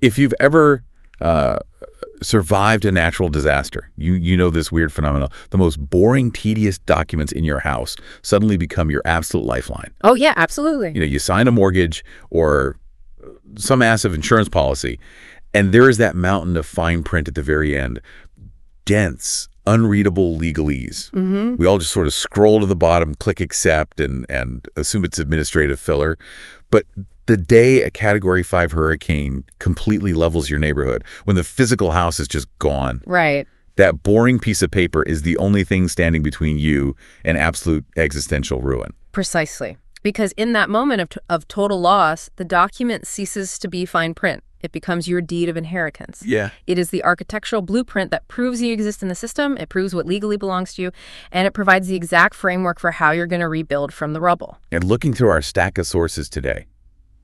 If you've ever survived a natural disaster, you know this weird phenomenon. The most boring, tedious documents in your house suddenly become your absolute lifeline. Oh, yeah, absolutely. You sign a mortgage or some massive insurance policy, and there is that mountain of fine print at the very end. Dense, unreadable legalese. Mm-hmm. We all just sort of scroll to the bottom, click accept, and assume it's administrative filler. But the day a Category 5 hurricane completely levels your neighborhood, when the physical house is just gone, right, that boring piece of paper is the only thing standing between you and absolute existential ruin. Precisely. Because in that moment of total loss, the document ceases to be fine print. It becomes your deed of inheritance. Yeah. It is the architectural blueprint that proves you exist in the system, it proves what legally belongs to you, and it provides the exact framework for how you're going to rebuild from the rubble. And looking through our stack of sources today,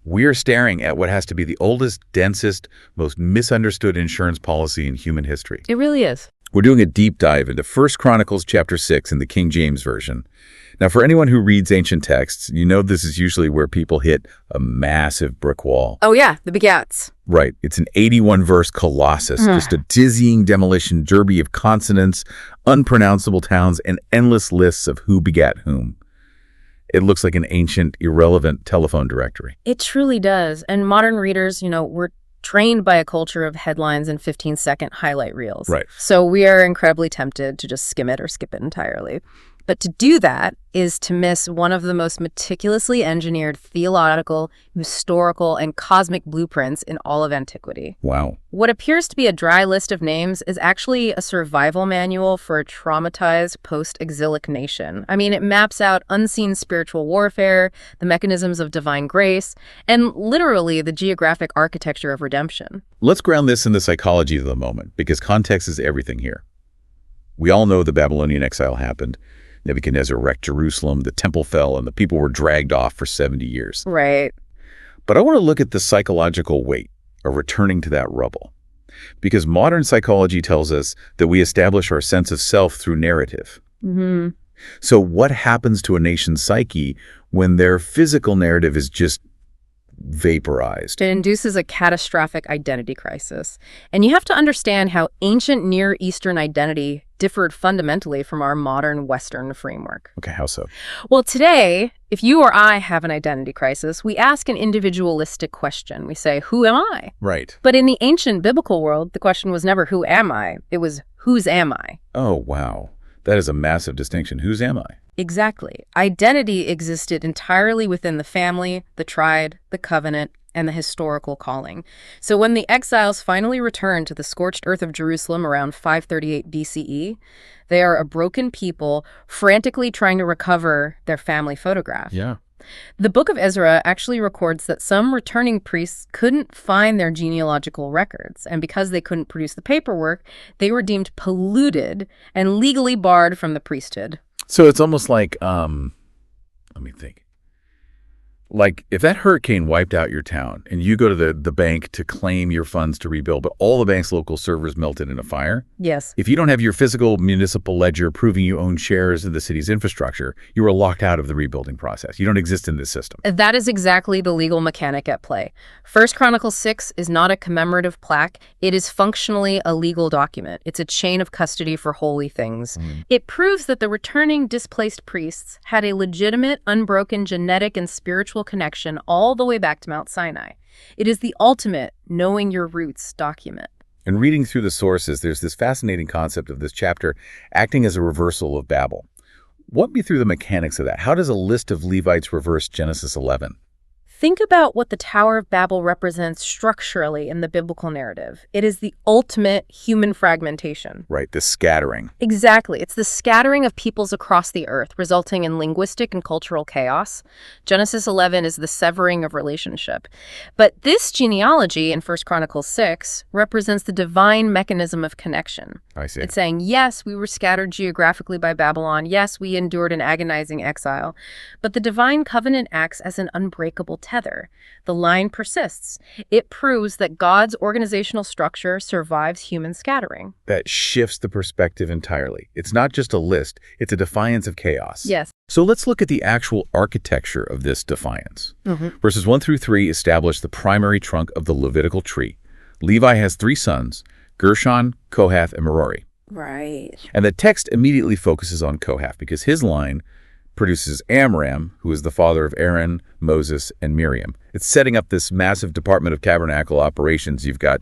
we're staring at what has to be the oldest, densest, most misunderstood insurance policy in human history. It really is. We're doing a deep dive into 1 Chronicles chapter 6 in the King James Version. Now, for anyone who reads ancient texts, you know this is usually where people hit a massive brick wall. Oh, yeah, the begats. Right. It's an 81-verse colossus, just a dizzying demolition derby of consonants, unpronounceable towns, and endless lists of who begat whom. It looks like an ancient, irrelevant telephone directory. It truly does. And modern readers, we're trained by a culture of headlines and 15-second highlight reels. Right. So we are incredibly tempted to just skim it or skip it entirely. But to do that is to miss one of the most meticulously engineered theological, historical, and cosmic blueprints in all of antiquity. Wow. What appears to be a dry list of names is actually a survival manual for a traumatized post-exilic nation. I mean, it maps out unseen spiritual warfare, the mechanisms of divine grace, and literally the geographic architecture of redemption. Let's ground this in the psychology of the moment, because context is everything here. We all know the Babylonian exile happened. Nebuchadnezzar wrecked Jerusalem, the temple fell, and the people were dragged off for 70 years. Right. But I want to look at the psychological weight of returning to that rubble. Because modern psychology tells us that we establish our sense of self through narrative. Mm-hmm. So what happens to a nation's psyche when their physical narrative is just vaporized? It induces a catastrophic identity crisis. And you have to understand how ancient Near Eastern identity differed fundamentally from our modern Western framework. Okay, how so? Well, today, if you or I have an identity crisis, we ask an individualistic question. We say, who am I? Right. But in the ancient biblical world, the question was never, who am I? It was, whose am I? Oh, wow. That is a massive distinction. Whose am I? Exactly. Identity existed entirely within the family, the tribe, the covenant, and the historical calling. So when the exiles finally returned to the scorched earth of Jerusalem around 538 BCE, they are a broken people frantically trying to recover their family photograph. Yeah. The book of Ezra actually records that some returning priests couldn't find their genealogical records, and because they couldn't produce the paperwork, they were deemed polluted and legally barred from the priesthood. So it's almost like, let me think. Like if that hurricane wiped out your town and you go to the bank to claim your funds to rebuild, but all the bank's local servers melted in a fire. Yes. If you don't have your physical municipal ledger proving you own shares of the city's infrastructure, you are locked out of the rebuilding process. You don't exist in this system. That is exactly the legal mechanic at play. 1 Chronicles 6 is not a commemorative plaque. It is functionally a legal document. It's a chain of custody for holy things. It proves that the returning displaced priests had a legitimate, unbroken genetic and spiritual connection all the way back to Mount Sinai. It is the ultimate knowing your roots document. And reading through the sources, there's this fascinating concept of this chapter acting as a reversal of Babel. Walk me through the mechanics of that. How does a list of Levites reverse Genesis 11? Think about what the Tower of Babel represents structurally in the biblical narrative. It is the ultimate human fragmentation. Right, the scattering. Exactly. It's the scattering of peoples across the earth, resulting in linguistic and cultural chaos. Genesis 11 is the severing of relationship. But this genealogy in 1 Chronicles 6 represents the divine mechanism of connection. I see. It's saying, yes, we were scattered geographically by Babylon. Yes, we endured an agonizing exile. But the divine covenant acts as an unbreakable tether. The line persists. It proves that God's organizational structure survives human scattering. That shifts the perspective entirely. It's not just a list, it's a defiance of chaos. Yes. So let's look at the actual architecture of this defiance. Verses 1 through 3 establish the primary trunk of the Levitical tree, Levi has 3 sons, Gershon, Kohath, and Merari. Right. And the text immediately focuses on Kohath because his line produces Amram, who is the father of Aaron, Moses, and Miriam. It's setting up this massive department of tabernacle operations. You've got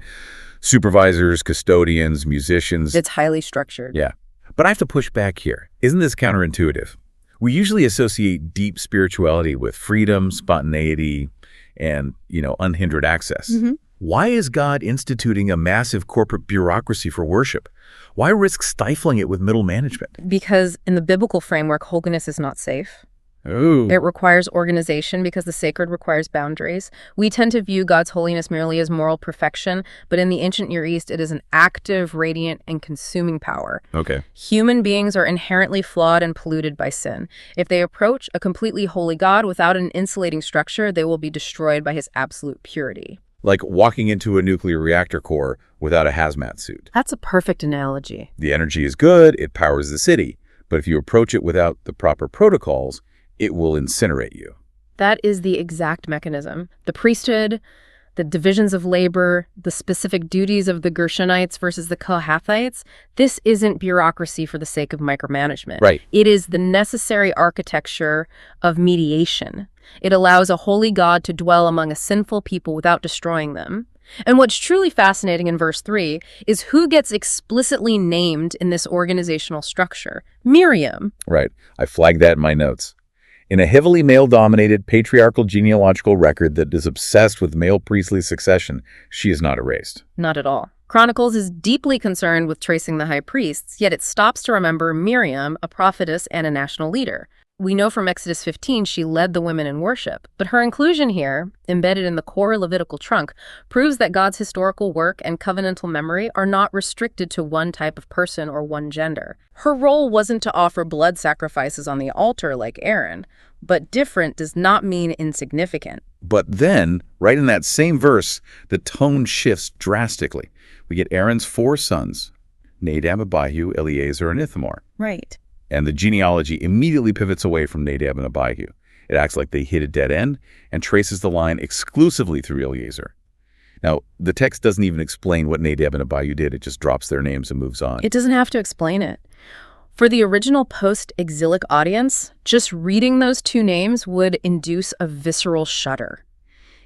supervisors, custodians, musicians. It's highly structured. Yeah. But I have to push back here. Isn't this counterintuitive? We usually associate deep spirituality with freedom, spontaneity, and, unhindered access. Why is God instituting a massive corporate bureaucracy for worship? Why risk stifling it with middle management? Because in the biblical framework, holiness is not safe. Oh. It requires organization because the sacred requires boundaries. We tend to view God's holiness merely as moral perfection, but in the ancient Near East, it is an active, radiant, and consuming power. Okay. Human beings are inherently flawed and polluted by sin. If they approach a completely holy God without an insulating structure, they will be destroyed by his absolute purity. Like walking into a nuclear reactor core without a hazmat suit. That's a perfect analogy. The energy is good, it powers the city, but if you approach it without the proper protocols, it will incinerate you. That is the exact mechanism. The priesthood, the divisions of labor, the specific duties of the Gershonites versus the Kohathites, this isn't bureaucracy for the sake of micromanagement. Right. It is the necessary architecture of mediation. It allows a holy God to dwell among a sinful people without destroying them. And what's truly fascinating in verse 3 is who gets explicitly named in this organizational structure. Miriam. Right. I flagged that in my notes. In a heavily male-dominated patriarchal genealogical record that is obsessed with male priestly succession, she is not erased. Not at all. Chronicles is deeply concerned with tracing the high priests, yet it stops to remember Miriam, a prophetess and a national leader. We know from Exodus 15 she led the women in worship, but her inclusion here, embedded in the core Levitical trunk, proves that God's historical work and covenantal memory are not restricted to one type of person or one gender. Her role wasn't to offer blood sacrifices on the altar like Aaron, but different does not mean insignificant. But then, right in that same verse, the tone shifts drastically. We get Aaron's 4 sons, Nadab, Abihu, Eleazar, and Ithamar. Right. And the genealogy immediately pivots away from Nadab and Abihu. It acts like they hit a dead end and traces the line exclusively through Eleazar. Now, the text doesn't even explain what Nadab and Abihu did. It just drops their names and moves on. It doesn't have to explain it. For the original post-exilic audience, just reading those 2 names would induce a visceral shudder.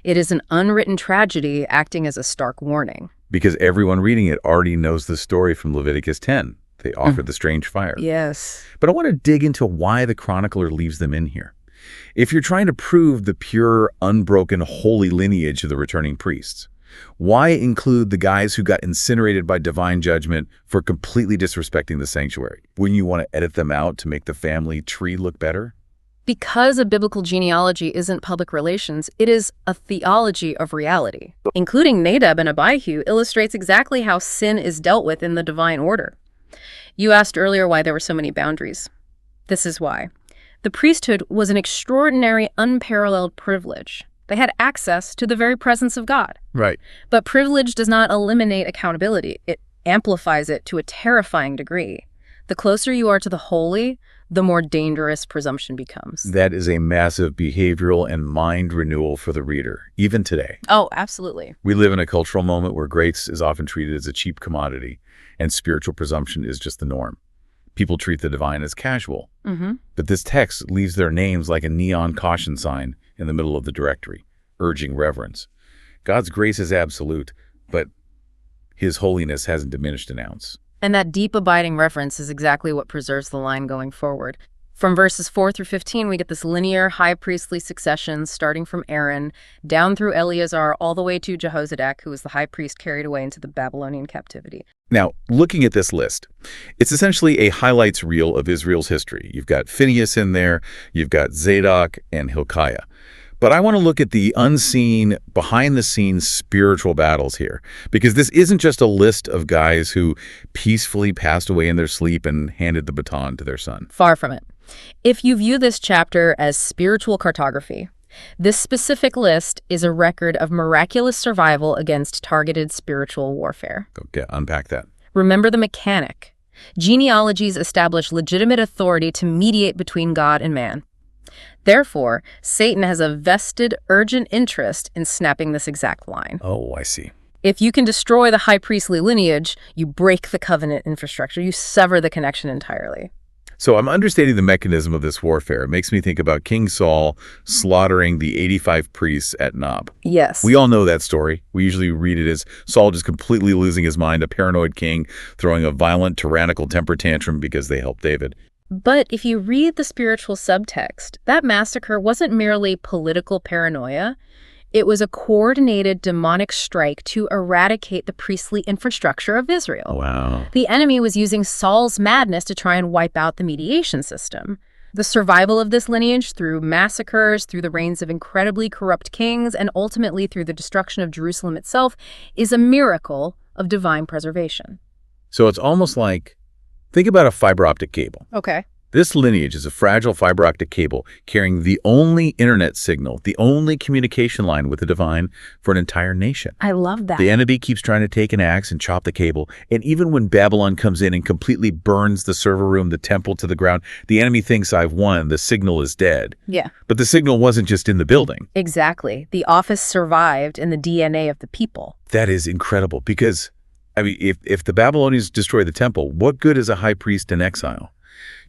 It is an unwritten tragedy acting as a stark warning. Because everyone reading it already knows the story from Leviticus 10. They offered the strange fire. Yes. But I want to dig into why the chronicler leaves them in here. If you're trying to prove the pure, unbroken, holy lineage of the returning priests, why include the guys who got incinerated by divine judgment for completely disrespecting the sanctuary? Wouldn't you want to edit them out to make the family tree look better? Because a biblical genealogy isn't public relations, it is a theology of reality. Including Nadab and Abihu illustrates exactly how sin is dealt with in the divine order. You asked earlier why there were so many boundaries. This is why. The priesthood was an extraordinary, unparalleled privilege. They had access to the very presence of God. Right. But privilege does not eliminate accountability. It amplifies it to a terrifying degree. The closer you are to the holy, the more dangerous presumption becomes. That is a massive behavioral and mind renewal for the reader, even today. Oh, absolutely. We live in a cultural moment where grace is often treated as a cheap commodity, and spiritual presumption is just the norm. People treat the divine as casual. But this text leaves their names like a neon caution sign in the middle of the directory, urging reverence. God's grace is absolute, but his holiness hasn't diminished an ounce. And that deep abiding reverence is exactly what preserves the line going forward. From verses 4 through 15, we get this linear high priestly succession starting from Aaron, down through Eleazar, all the way to Jehozadak, who was the high priest carried away into the Babylonian captivity. Now, looking at this list, it's essentially a highlights reel of Israel's history. You've got Phinehas in there, you've got Zadok and Hilkiah. But I want to look at the unseen, behind-the-scenes spiritual battles here, because this isn't just a list of guys who peacefully passed away in their sleep and handed the baton to their son. Far from it. If you view this chapter as spiritual cartography, this specific list is a record of miraculous survival against targeted spiritual warfare. Okay, unpack that. Remember the mechanic. Genealogies establish legitimate authority to mediate between God and man. Therefore, Satan has a vested, urgent interest in snapping this exact line. Oh, I see. If you can destroy the high priestly lineage, you break the covenant infrastructure. You sever the connection entirely. So I'm understanding the mechanism of this warfare. It makes me think about King Saul slaughtering the 85 priests at Nob. Yes. We all know that story. We usually read it as Saul just completely losing his mind, a paranoid king throwing a violent, tyrannical temper tantrum because they helped David. But if you read the spiritual subtext, that massacre wasn't merely political paranoia. It was a coordinated demonic strike to eradicate the priestly infrastructure of Israel. Wow. The enemy was using Saul's madness to try and wipe out the mediation system. The survival of this lineage through massacres, through the reigns of incredibly corrupt kings, and ultimately through the destruction of Jerusalem itself is a miracle of divine preservation. So it's almost like, think about a fiber optic cable. Okay. This lineage is a fragile fiber optic cable carrying the only internet signal, the only communication line with the divine for an entire nation. I love that. The enemy keeps trying to take an axe and chop the cable. And even when Babylon comes in and completely burns the server room, the temple to the ground, the enemy thinks I've won, the signal is dead. Yeah. But the signal wasn't just in the building. Exactly. The office survived in the DNA of the people. That is incredible because, I mean, if the Babylonians destroy the temple, what good is a high priest in exile?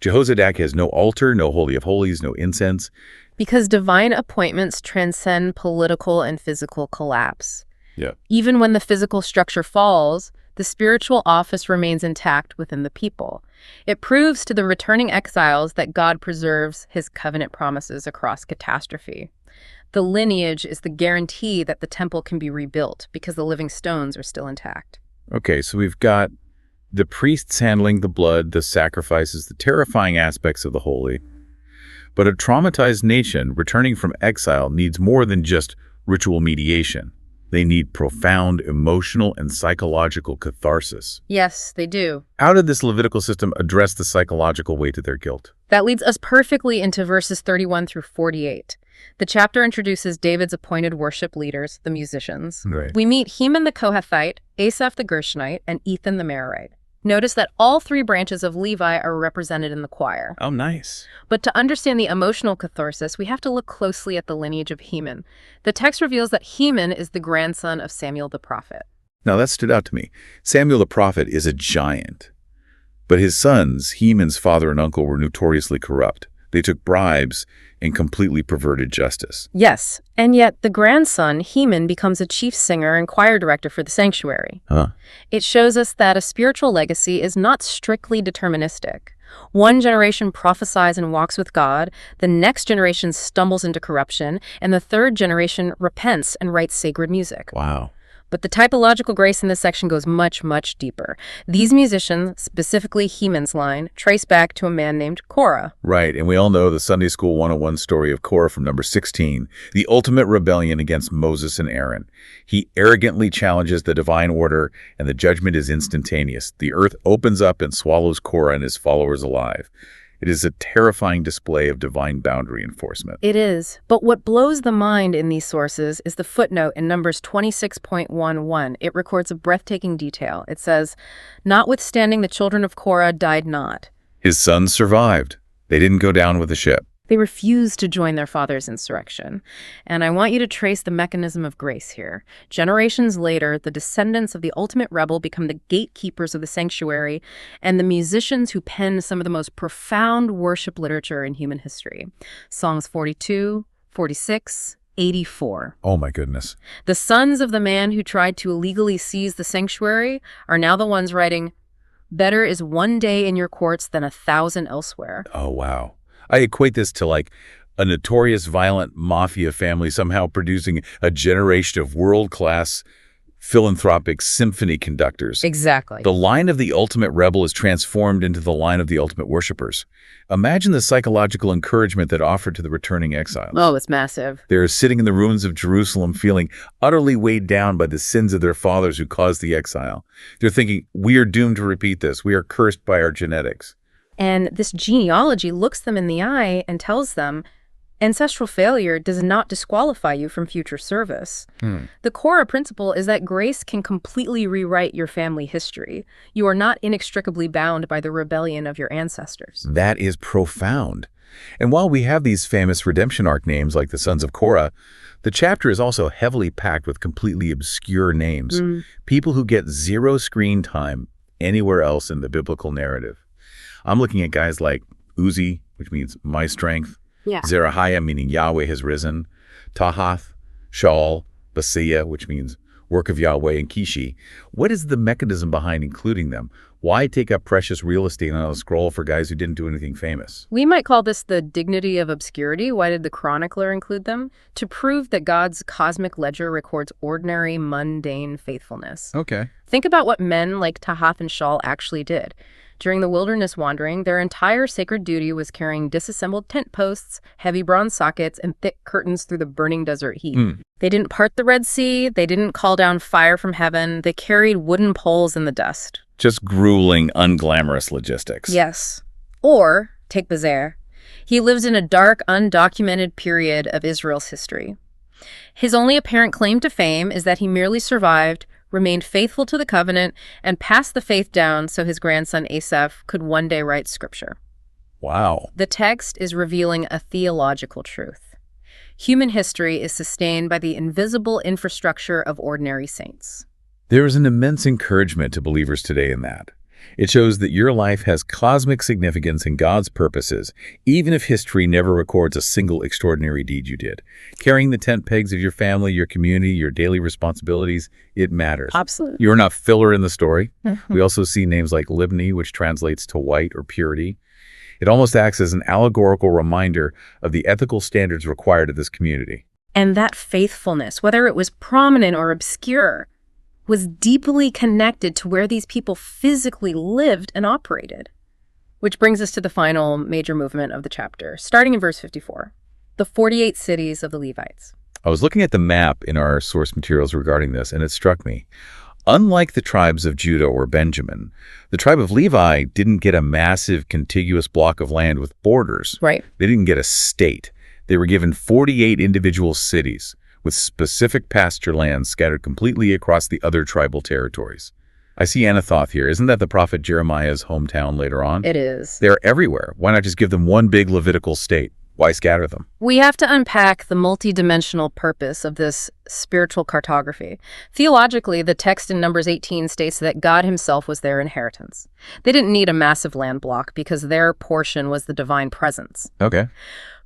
Jehozadak has no altar, no Holy of Holies, no incense. Because divine appointments transcend political and physical collapse. Yeah. Even when the physical structure falls, the spiritual office remains intact within the people. It proves to the returning exiles that God preserves his covenant promises across catastrophe. The lineage is the guarantee that the temple can be rebuilt because the living stones are still intact. Okay, so we've got the priests handling the blood, the sacrifices, the terrifying aspects of the holy. But a traumatized nation returning from exile needs more than just ritual mediation. They need profound emotional and psychological catharsis. Yes, they do. How did this Levitical system address the psychological weight of their guilt? That leads us perfectly into verses 31 through 48. The chapter introduces David's appointed worship leaders, the musicians. Right. We meet Heman the Kohathite, Asaph the Gershonite, and Ethan the Merari. Notice that all three branches of Levi are represented in the choir. Oh, nice. But to understand the emotional catharsis, we have to look closely at the lineage of Heman. The text reveals that Heman is the grandson of Samuel the prophet. Now, that stood out to me. Samuel the prophet is a giant. But his sons, Heman's father and uncle, were notoriously corrupt. They took bribes and completely perverted justice. Yes, and yet the grandson, Heman, becomes a chief singer and choir director for the sanctuary. It shows us that a spiritual legacy is not strictly deterministic. One generation prophesies and walks with God, the next generation stumbles into corruption, and the third generation repents and writes sacred music. Wow. But the typological grace in this section goes much, much deeper. These musicians, specifically Heman's line, trace back to a man named Korah. Right, and we all know the Sunday School 101 story of Korah from number 16, the ultimate rebellion against Moses and Aaron. He arrogantly challenges the divine order, and the judgment is instantaneous. The earth opens up and swallows Korah and his followers alive. It is a terrifying display of divine boundary enforcement. It is. But what blows the mind in these sources is the footnote in Numbers 26.11. It records a breathtaking detail. It says, "Notwithstanding the children of Korah died not." His sons survived. They didn't go down with the ship. They refused to join their father's insurrection. And I want you to trace the mechanism of grace here. Generations later, the descendants of the ultimate rebel become the gatekeepers of the sanctuary and the musicians who pen some of the most profound worship literature in human history. Songs 42, 46, 84. Oh my goodness. The sons of the man who tried to illegally seize the sanctuary are now the ones writing, "Better is one day in your courts than 1,000 elsewhere." Oh, wow. I equate this to like a notorious violent mafia family somehow producing a generation of world-class philanthropic symphony conductors. Exactly. The line of the ultimate rebel is transformed into the line of the ultimate worshipers. Imagine the psychological encouragement that offered to the returning exiles. Oh, it's massive. They're sitting in the ruins of Jerusalem feeling utterly weighed down by the sins of their fathers who caused the exile. They're thinking, we are doomed to repeat this. We are cursed by our genetics. And this genealogy looks them in the eye and tells them, ancestral failure does not disqualify you from future service. The core principle is that grace can completely rewrite your family history. You are not inextricably bound by the rebellion of your ancestors. That is profound. And while we have these famous redemption arc names like the sons of Korah, the chapter is also heavily packed with completely obscure names, people who get zero screen time anywhere else in the biblical narrative. I'm looking at guys like Uzi, which means my strength, Zerahiah, meaning Yahweh has risen, Tahath, Shaul, Basiah, which means work of Yahweh, and Kishi. What is the mechanism behind including them? Why take up precious real estate on a scroll for guys who didn't do anything famous? We might call this the dignity of obscurity. Why did the chronicler include them? To prove that God's cosmic ledger records ordinary, mundane faithfulness. Okay. Think about what men like Tahath and Shaul actually did. During the wilderness wandering, their entire sacred duty was carrying disassembled tent posts, heavy bronze sockets, and thick curtains through the burning desert heat. They didn't part the Red Sea. They didn't call down fire from heaven. They carried wooden poles in the dust. Just grueling, unglamorous logistics. Yes. Or, take Bezer. He lives in a dark, undocumented period of Israel's history. His only apparent claim to fame is that he merely survived, remained faithful to the covenant, and passed the faith down so his grandson Asaph could one day write scripture. Wow. The text is revealing a theological truth. Human history is sustained by the invisible infrastructure of ordinary saints. There is an immense encouragement to believers today in that. It shows that your life has cosmic significance in God's purposes, even if history never records a single extraordinary deed you did. Carrying the tent pegs of your family, your community, your daily responsibilities, it matters. Absolutely. You're not filler in the story. We also see names like Libni, which translates to white or purity. It almost acts as an allegorical reminder of the ethical standards required of this community. And that faithfulness, whether it was prominent or obscure, was deeply connected to where these people physically lived and operated. Which brings us to the final major movement of the chapter, starting in verse 54, the 48 cities of the Levites. I was looking at the map in our source materials regarding this, and it struck me. Unlike the tribes of Judah or Benjamin, the tribe of Levi didn't get a massive contiguous block of land with borders. Right. They didn't get a state. They were given 48 individual cities with specific pasture lands scattered completely across the other tribal territories. I see Anathoth here. Isn't that the prophet Jeremiah's hometown later on? It is. They're everywhere. Why not just give them one big Levitical state? Why scatter them? We have to unpack the multidimensional purpose of this spiritual cartography. Theologically, the text in Numbers 18 states that God himself was their inheritance. They didn't need a massive land block because their portion was the divine presence. Okay.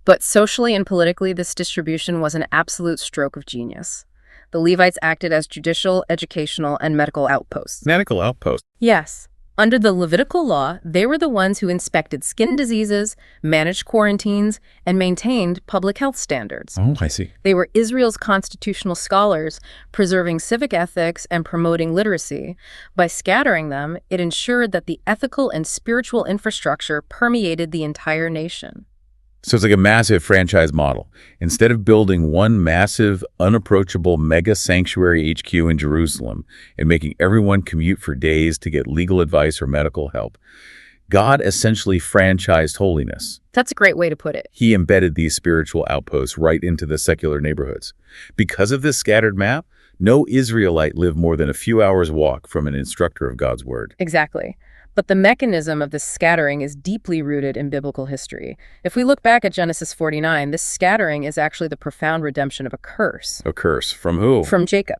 But socially and politically, this distribution was an absolute stroke of genius. The Levites acted as judicial, educational, and medical outposts. Medical outpost. Yes. Under the Levitical law, they were the ones who inspected skin diseases, managed quarantines, and maintained public health standards. Oh, I see. They were Israel's constitutional scholars, preserving civic ethics and promoting literacy. By scattering them, it ensured that the ethical and spiritual infrastructure permeated the entire nation. So it's like a massive franchise model. Instead of building one massive, unapproachable mega sanctuary HQ in Jerusalem and making everyone commute for days to get legal advice or medical help, God essentially franchised holiness. That's a great way to put it. He embedded these spiritual outposts right into the secular neighborhoods. Because of this scattered map, no Israelite lived more than a few hours' walk from an instructor of God's word. Exactly. But the mechanism of this scattering is deeply rooted in biblical history. If we look back at Genesis 49, this scattering is actually the profound redemption of a curse. A curse? From who? From Jacob.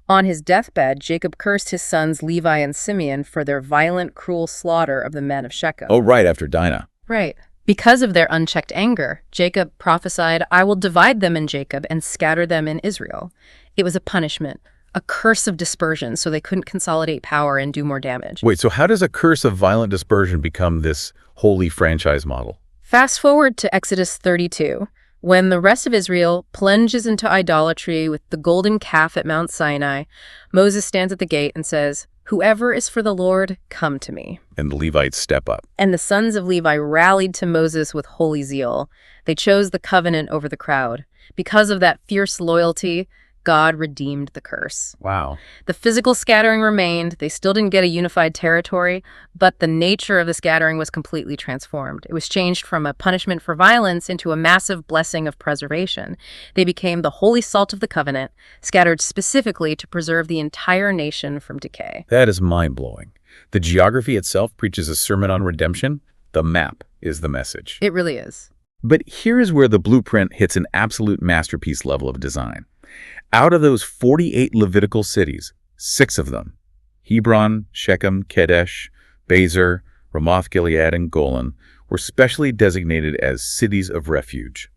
On his deathbed, Jacob cursed his sons Levi and Simeon for their violent, cruel slaughter of the men of Shechem. Oh, right, after Dinah. Right. Because of their unchecked anger, Jacob prophesied, "I will divide them in Jacob and scatter them in Israel." It was a punishment. A curse of dispersion, so they couldn't consolidate power and do more damage. Wait, so how does a curse of violent dispersion become this holy franchise model? Fast forward to Exodus 32, when the rest of Israel plunges into idolatry with the golden calf at Mount Sinai. Moses stands at the gate and says, "Whoever is for the Lord, come to me." And the Levites step up. And the sons of Levi rallied to Moses with holy zeal. They chose the covenant over the crowd. Because of that fierce loyalty, God redeemed the curse. Wow. The physical scattering remained. They still didn't get a unified territory, but the nature of the scattering was completely transformed. It was changed from a punishment for violence into a massive blessing of preservation. They became the holy salt of the covenant, scattered specifically to preserve the entire nation from decay. That is mind-blowing. The geography itself preaches a sermon on redemption. The map is the message. It really is. But here is where the blueprint hits an absolute masterpiece level of design. Out of those 48 Levitical cities, 6 of them, Hebron, Shechem, Kedesh, Bezer, Ramoth-Gilead, and Golan, were specially designated as cities of refuge.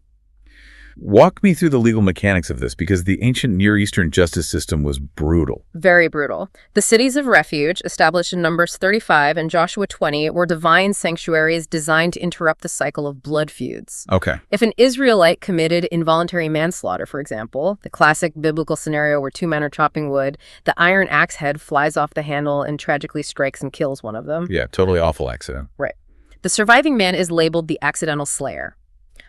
Walk me through the legal mechanics of this, because the ancient Near Eastern justice system was brutal. Very brutal. The cities of refuge, established in Numbers 35 and Joshua 20, were divine sanctuaries designed to interrupt the cycle of blood feuds. Okay. If an Israelite committed involuntary manslaughter, for example, the classic biblical scenario where 2 men are chopping wood, the iron axe head flies off the handle and tragically strikes and kills one of them. Yeah, totally awful accident. Right. The surviving man is labeled the accidental slayer.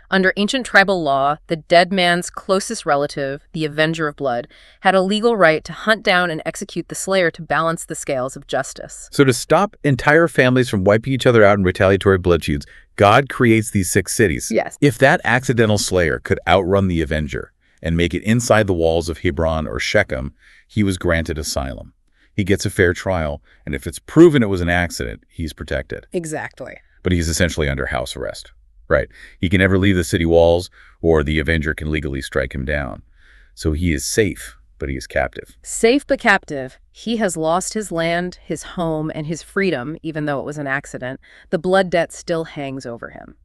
Under ancient tribal law, the dead man's closest relative, the avenger of blood, had a legal right to hunt down and execute the slayer to balance the scales of justice. So to stop entire families from wiping each other out in retaliatory blood feuds, God creates these 6 cities. Yes. If that accidental slayer could outrun the avenger and make it inside the walls of Hebron or Shechem, he was granted asylum. He gets a fair trial, and if it's proven it was an accident, he's protected. Exactly. But he's essentially under house arrest. Right. He can never leave the city walls, or the avenger can legally strike him down. So he is safe, but he is captive. Safe but captive. He has lost his land, his home, and his freedom, even though it was an accident. The blood debt still hangs over him.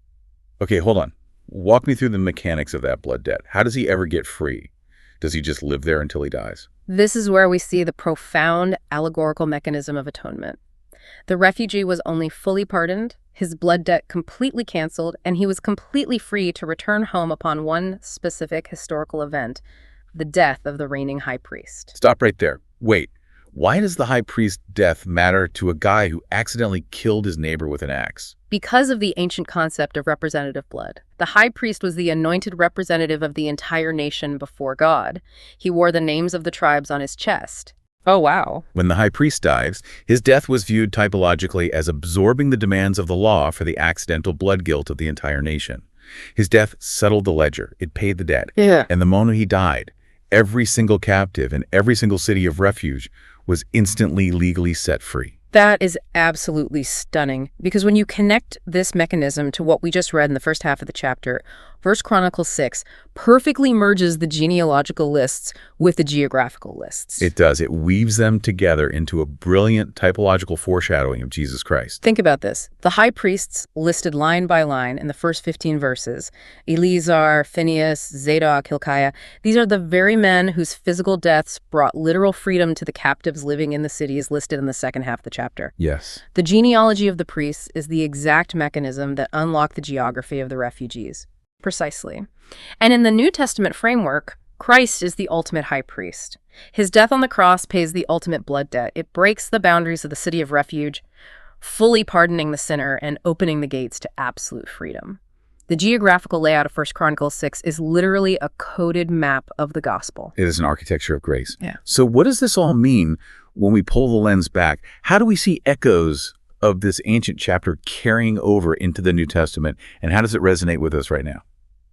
Okay, hold on. Walk me through the mechanics of that blood debt. How does he ever get free? Does he just live there until he dies? This is where we see the profound allegorical mechanism of atonement. The refugee was only fully pardoned, his blood debt completely canceled, and he was completely free to return home upon one specific historical event, the death of the reigning high priest. Stop right there. Wait, why does the high priest's death matter to a guy who accidentally killed his neighbor with an axe? Because of the ancient concept of representative blood. The high priest was the anointed representative of the entire nation before God. He wore the names of the tribes on his chest. Oh, wow. When the high priest dies, his death was viewed typologically as absorbing the demands of the law for the accidental blood guilt of the entire nation. His death settled the ledger. It paid the debt. Yeah. And the moment he died, every single captive in every single city of refuge was instantly legally set free. That is absolutely stunning, because when you connect this mechanism to what we just read in the first half of the chapter, 1 Chronicles 6 perfectly merges the genealogical lists with the geographical lists. It does. It weaves them together into a brilliant typological foreshadowing of Jesus Christ. Think about this. The high priests listed line by line in the first 15 verses, Eleazar, Phinehas, Zadok, Hilkiah, these are the very men whose physical deaths brought literal freedom to the captives living in the cities listed in the second half of the chapter. Yes. The genealogy of the priests is the exact mechanism that unlocked the geography of the refugees. Precisely. And in the New Testament framework, Christ is the ultimate high priest. His death on the cross pays the ultimate blood debt. It breaks the boundaries of the city of refuge, fully pardoning the sinner and opening the gates to absolute freedom. The geographical layout of 1 Chronicles 6 is literally a coded map of the gospel. It is an architecture of grace. Yeah. So what does this all mean when we pull the lens back? How do we see echoes of this ancient chapter carrying over into the New Testament, and how does it resonate with us right now?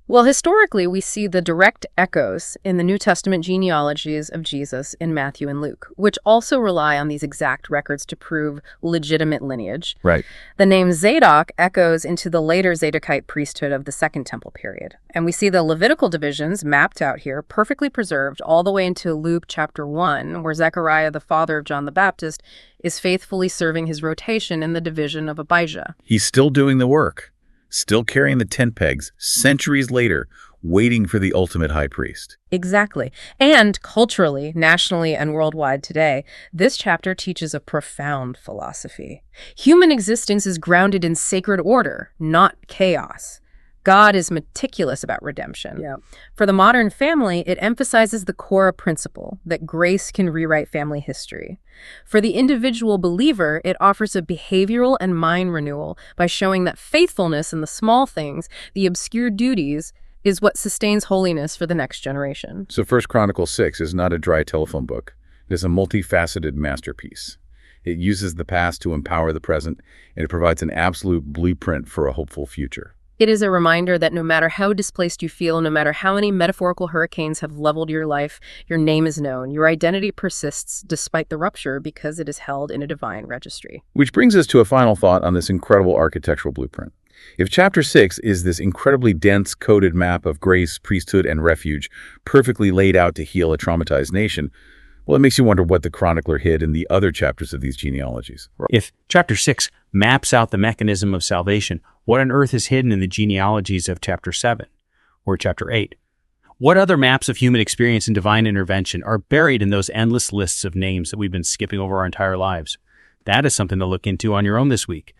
Well, historically, we see the direct echoes in the New Testament genealogies of Jesus in Matthew and Luke, which also rely on these exact records to prove legitimate lineage. Right. The name Zadok echoes into the later Zadokite priesthood of the Second Temple period. And we see the Levitical divisions mapped out here, perfectly preserved, all the way into Luke chapter 1, where Zechariah, the father of John the Baptist, is faithfully serving his rotation in the division of Abijah. He's still doing the work, still carrying the tent pegs centuries later, waiting for the ultimate high priest. Exactly. And culturally, nationally, and worldwide today, this chapter teaches a profound philosophy. Human existence is grounded in sacred order, not chaos. God is meticulous about redemption. Yeah. For the modern family, it emphasizes the core principle that grace can rewrite family history. For the individual believer, it offers a behavioral and mind renewal by showing that faithfulness in the small things, the obscure duties, is what sustains holiness for the next generation. So 1 Chronicles 6 is not a dry telephone book. It is a multifaceted masterpiece. It uses the past to empower the present, and it provides an absolute blueprint for a hopeful future. It is a reminder that no matter how displaced you feel, no matter how many metaphorical hurricanes have leveled your life, your name is known. Your identity persists despite the rupture because it is held in a divine registry. Which brings us to a final thought on this incredible architectural blueprint. If chapter 6 is this incredibly dense, coded map of grace, priesthood, and refuge, perfectly laid out to heal a traumatized nation, well, it makes you wonder what the chronicler hid in the other chapters of these genealogies. If chapter 6 maps out the mechanism of salvation, what on earth is hidden in the genealogies of chapter 7 or chapter 8? What other maps of human experience and divine intervention are buried in those endless lists of names that we've been skipping over our entire lives? That is something to look into on your own this week.